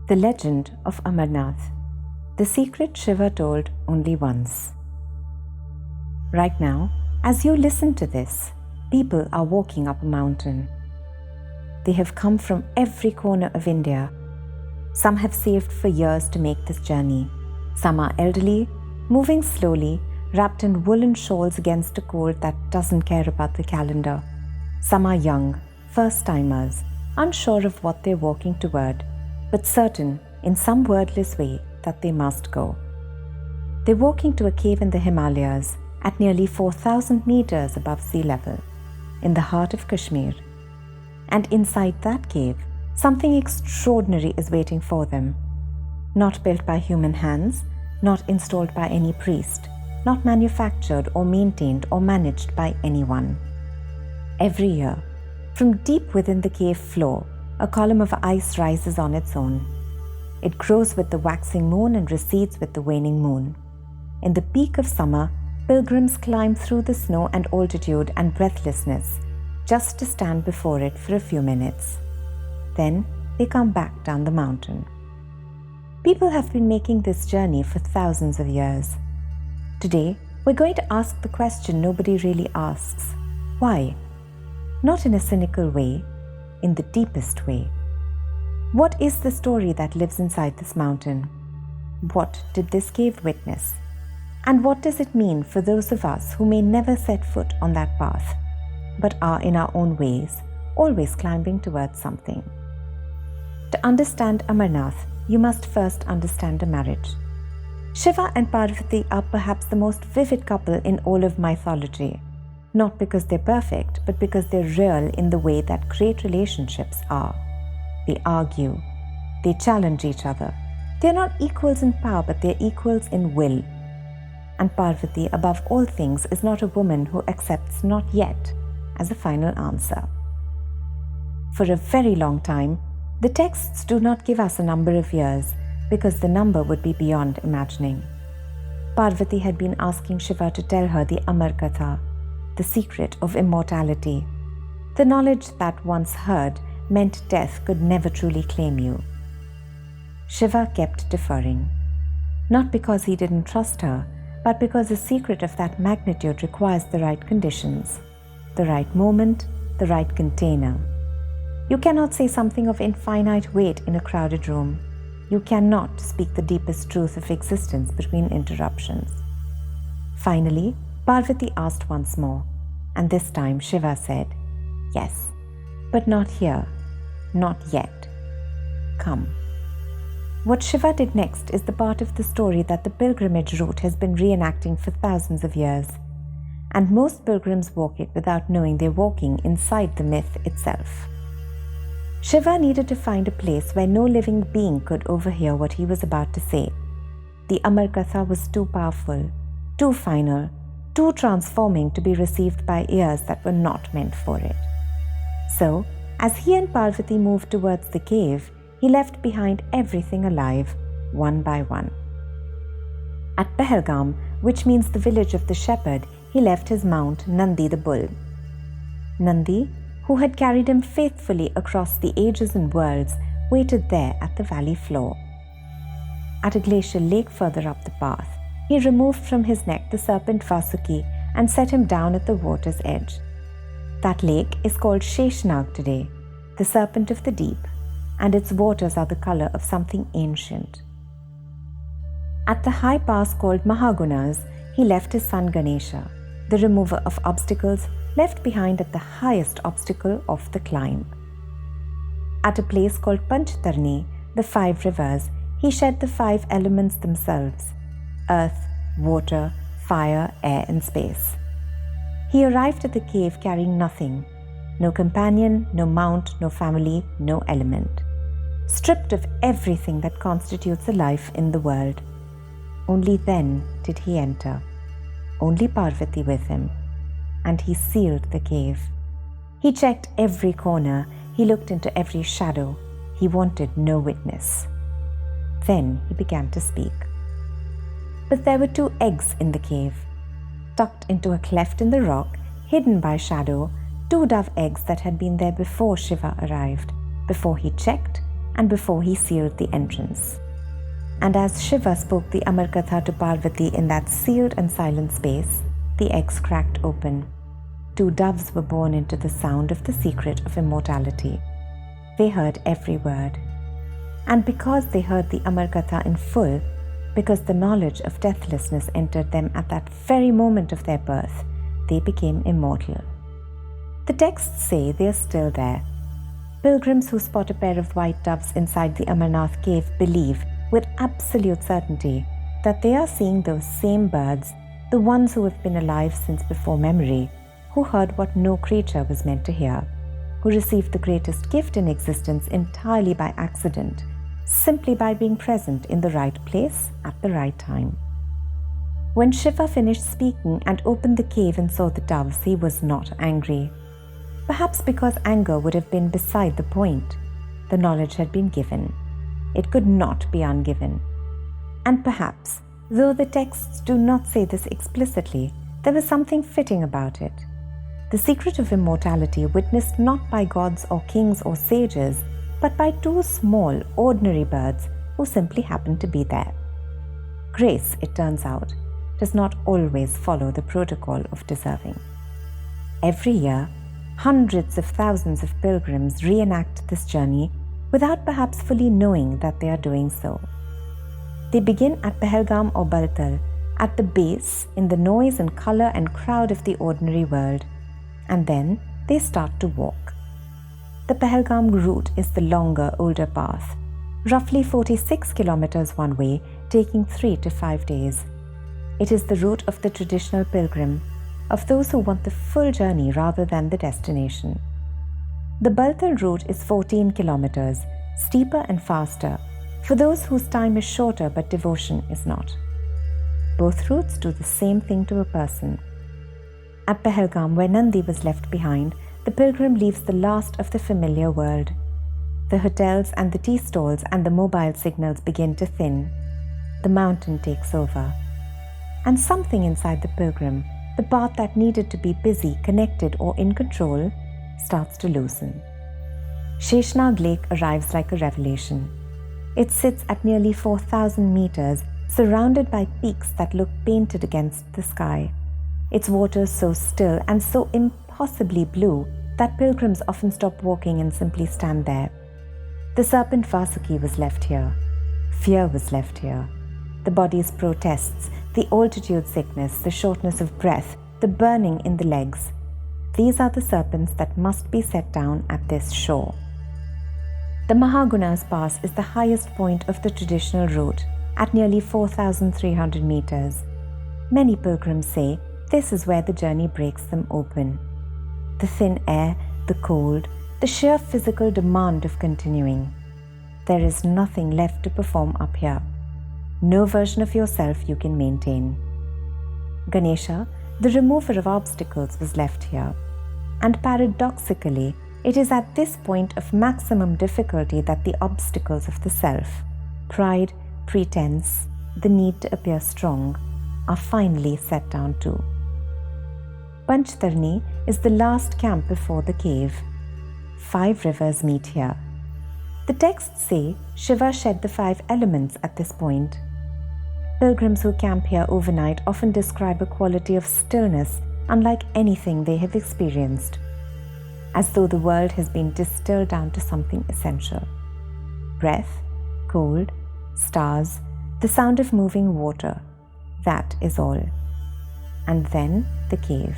The Legend of Amarnath, the secret Shiva told only once. Right now, as you listen to this, people are walking up a mountain. They have come from every corner of India. Some have saved for years to make this journey. Some are elderly, moving slowly, wrapped in woolen shawls against a cold that doesn't care about the calendar. Some are young, first-timers, unsure of what they're walking toward, but certain in some wordless way that they must go. They're walking to a cave in the Himalayas at nearly 4,000 meters above sea level, in the heart of Kashmir. And inside that cave, something extraordinary is waiting for them. Not built by human hands, not installed by any priest, not manufactured or maintained or managed by anyone. Every year, from deep within the cave floor, a column of ice rises on its own. It grows with the waxing moon and recedes with the waning moon. In the peak of summer, pilgrims climb through the snow and altitude and breathlessness just to stand before it for a few minutes. Then they come back down the mountain. People have been making this journey for thousands of years. Today, we're going to ask the question nobody really asks. Why? Not in a cynical way, in the deepest way. What is the story that lives inside this mountain? What did this cave witness? And what does it mean for those of us who may never set foot on that path, but are in our own ways, always climbing towards something? To understand Amarnath, you must first understand a marriage. Shiva and Parvati are perhaps the most vivid couple in all of mythology, not because they're perfect, but because they're real in the way that great relationships are. They argue, they challenge each other. They're not equals in power, but they're equals in will. And Parvati, above all things, is not a woman who accepts not yet as a final answer. For a very long time, the texts do not give us a number of years, because the number would be beyond imagining. Parvati had been asking Shiva to tell her the Amar Katha, the secret of immortality, the knowledge that once heard meant death could never truly claim you. Shiva kept deferring, not because he didn't trust her, but because a secret of that magnitude requires the right conditions, the right moment, the right container. You cannot say something of infinite weight in a crowded room. You cannot speak the deepest truth of existence between interruptions. Finally, Parvati asked once more, and this time Shiva said, "Yes, but not here, not yet. Come." What Shiva did next is the part of the story that the pilgrimage route has been reenacting for thousands of years, and most pilgrims walk it without knowing they're walking inside the myth itself. Shiva needed to find a place where no living being could overhear what he was about to say. The Amar Katha was too powerful, too final, too transforming to be received by ears that were not meant for it. So, as he and Parvati moved towards the cave, he left behind everything alive, one by one. At Pahalgam, which means the village of the shepherd, he left his mount, Nandi the bull. Nandi, who had carried him faithfully across the ages and worlds, waited there at the valley floor. At a glacial lake further up the path, he removed from his neck the serpent Vasuki and set him down at the water's edge. That lake is called Sheshnag today, the serpent of the deep, and its waters are the color of something ancient. At the high pass called Mahagunas, he left his son Ganesha, the remover of obstacles left behind at the highest obstacle of the climb. At a place called Panchtarni, the 5 rivers, he shed the 5 elements themselves: earth, water, fire, air, and space. He arrived at the cave carrying nothing, no companion, no mount, no family, no element. Stripped of everything that constitutes a life in the world. Only then did he enter, only Parvati with him, and he sealed the cave. He checked every corner, he looked into every shadow, he wanted no witness. Then he began to speak. But there were 2 eggs in the cave. Tucked into a cleft in the rock, hidden by shadow, 2 dove eggs that had been there before Shiva arrived. Before he checked, and before he sealed the entrance. And as Shiva spoke the Amar Katha to Parvati in that sealed and silent space, the eggs cracked open. 2 doves were born into the sound of the secret of immortality. They heard every word. And because they heard the Amar Katha in full, because the knowledge of deathlessness entered them at that very moment of their birth, they became immortal. The texts say they are still there. Pilgrims who spot a pair of white doves inside the Amarnath cave believe with absolute certainty that they are seeing those same birds, the ones who have been alive since before memory, who heard what no creature was meant to hear, who received the greatest gift in existence entirely by accident, simply by being present in the right place at the right time. When Shiva finished speaking and opened the cave and saw the doves, he was not angry. Perhaps because anger would have been beside the point. The knowledge had been given. It could not be ungiven. And perhaps, though the texts do not say this explicitly, there was something fitting about it. The secret of immortality witnessed not by gods or kings or sages, but by 2 small, ordinary birds who simply happened to be there. Grace, it turns out, does not always follow the protocol of deserving. Every year, hundreds of thousands of pilgrims reenact this journey without perhaps fully knowing that they are doing so. They begin at Pahalgam or Baltal, at the base, in the noise and color and crowd of the ordinary world, and then they start to walk. The Pahalgam route is the longer, older path, roughly 46 kilometers one way, taking 3 to 5 days. It is the route of the traditional pilgrim, of those who want the full journey rather than the destination. The Baltal route is 14 kilometers, steeper and faster, for those whose time is shorter but devotion is not. Both routes do the same thing to a person. At Pahalgam, where Nandi was left behind, the pilgrim leaves the last of the familiar world. The hotels and the tea stalls and the mobile signals begin to thin. The mountain takes over. And something inside the pilgrim, the part that needed to be busy, connected, or in control, starts to loosen. Sheshnag Lake arrives like a revelation. It sits at nearly 4,000 meters, surrounded by peaks that look painted against the sky. Its waters so still and so impossibly blue that pilgrims often stop walking and simply stand there. The serpent Vasuki was left here. Fear was left here. The body's protests, the altitude sickness, the shortness of breath, the burning in the legs. These are the serpents that must be set down at this shore. The Mahagunas Pass is the highest point of the traditional route, at nearly 4,300 meters. Many pilgrims say this is where the journey breaks them open. The thin air, the cold, the sheer physical demand of continuing. There is nothing left to perform up here. No version of yourself you can maintain. Ganesha, the remover of obstacles, was left here. And paradoxically, it is at this point of maximum difficulty that the obstacles of the self, pride, pretense, the need to appear strong, are finally set down too. Panchtarni is the last camp before the cave. 5 rivers meet here. The texts say Shiva shed the 5 elements at this point. Pilgrims who camp here overnight often describe a quality of stillness unlike anything they have experienced, as though the world has been distilled down to something essential. Breath, cold, stars, the sound of moving water, that is all. And then the cave.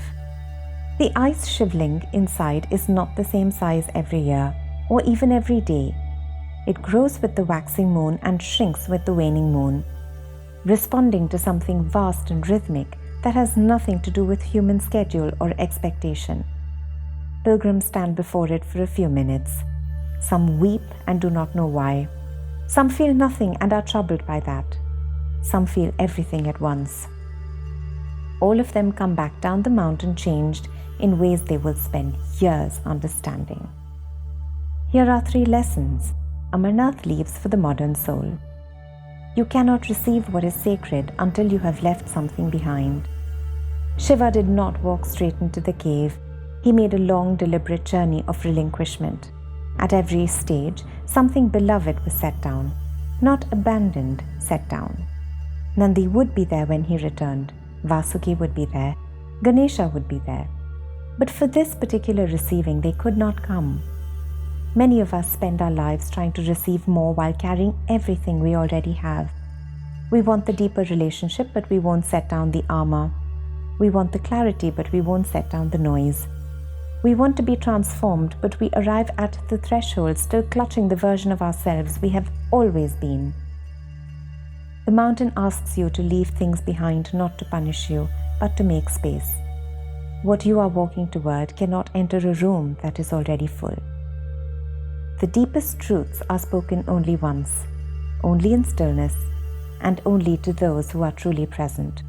The ice shivling inside is not the same size every year, or even every day. It grows with the waxing moon and shrinks with the waning moon, responding to something vast and rhythmic that has nothing to do with human schedule or expectation. Pilgrims stand before it for a few minutes. Some weep and do not know why. Some feel nothing and are troubled by that. Some feel everything at once. All of them come back down the mountain changed in ways they will spend years understanding. Here are 3 lessons Amarnath leaves for the modern soul. You cannot receive what is sacred until you have left something behind. Shiva did not walk straight into the cave. He made a long, deliberate journey of relinquishment. At every stage, something beloved was set down, not abandoned, set down. Nandi would be there when he returned, Vasuki would be there, Ganesha would be there. But for this particular receiving, they could not come. Many of us spend our lives trying to receive more while carrying everything we already have. We want the deeper relationship, but we won't set down the armor. We want the clarity, but we won't set down the noise. We want to be transformed, but we arrive at the threshold still clutching the version of ourselves we have always been. The mountain asks you to leave things behind, not to punish you, but to make space. What you are walking toward cannot enter a room that is already full. The deepest truths are spoken only once, only in stillness, and only to those who are truly present.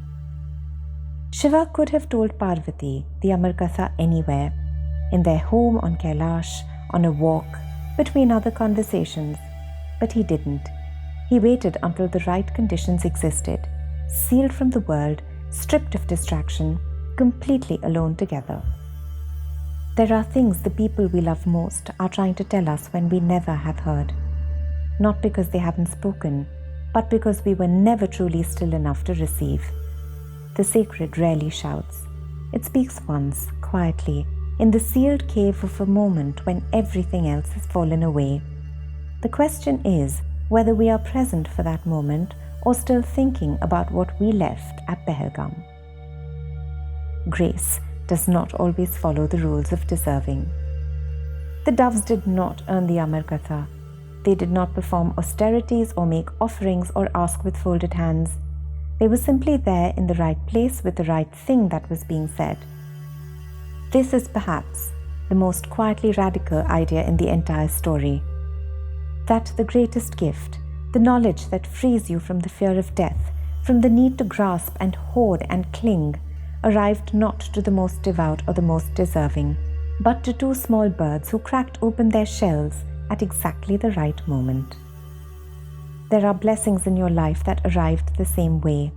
Shiva could have told Parvati the Amar Katha anywhere, in their home on Kailash, on a walk, between other conversations, but he didn't. He waited until the right conditions existed, sealed from the world, stripped of distraction, completely alone together. There are things the people we love most are trying to tell us when we never have heard, not because they haven't spoken, but because we were never truly still enough to receive. The sacred rarely shouts. It speaks once, quietly, in the sealed cave of a moment when everything else has fallen away. The question is whether we are present for that moment or still thinking about what we left at Pahalgam. Grace does not always follow the rules of deserving. The doves did not earn the Amar Katha. They did not perform austerities or make offerings or ask with folded hands. They were simply there in the right place with the right thing that was being said. This is perhaps the most quietly radical idea in the entire story. That the greatest gift, the knowledge that frees you from the fear of death, from the need to grasp and hoard and cling, arrived not to the most devout or the most deserving, but to two small birds who cracked open their shells at exactly the right moment. There are blessings in your life that arrived the same way,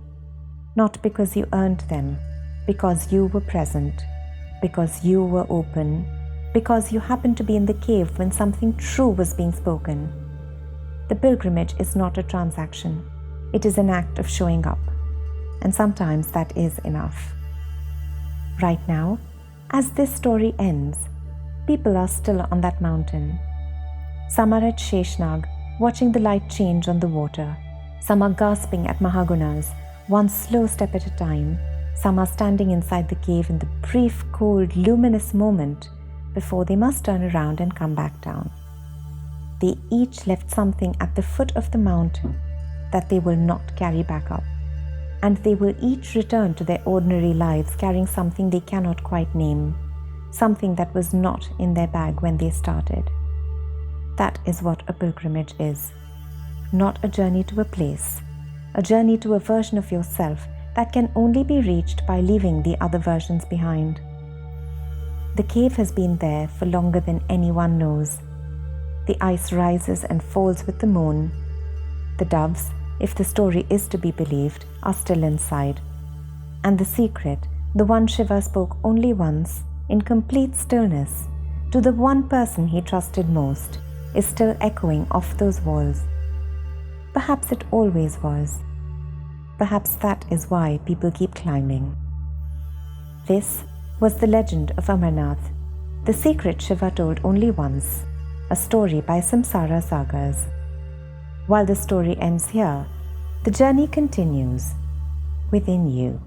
not because you earned them, because you were present, because you were open, because you happened to be in the cave when something true was being spoken. The pilgrimage is not a transaction. It is an act of showing up, and sometimes that is enough. Right now, as this story ends, people are still on that mountain. Some are at Sheshnag, watching the light change on the water. Some are gasping at Mahagunas, one slow step at a time. Some are standing inside the cave in the brief, cold, luminous moment before they must turn around and come back down. They each left something at the foot of the mountain that they will not carry back up, and they will each return to their ordinary lives carrying something they cannot quite name, something that was not in their bag when they started. That is what a pilgrimage is. Not a journey to a place, a journey to a version of yourself that can only be reached by leaving the other versions behind. The cave has been there for longer than anyone knows. The ice rises and falls with the moon. The doves, if the story is to be believed, are still inside. And the secret, the one Shiva spoke only once, in complete stillness, to the one person he trusted most, is still echoing off those walls. Perhaps it always was. Perhaps that is why people keep climbing. This was the Legend of Amarnath, the secret Shiva told only once, a story by Samsara Sagas. While the story ends here, the journey continues within you.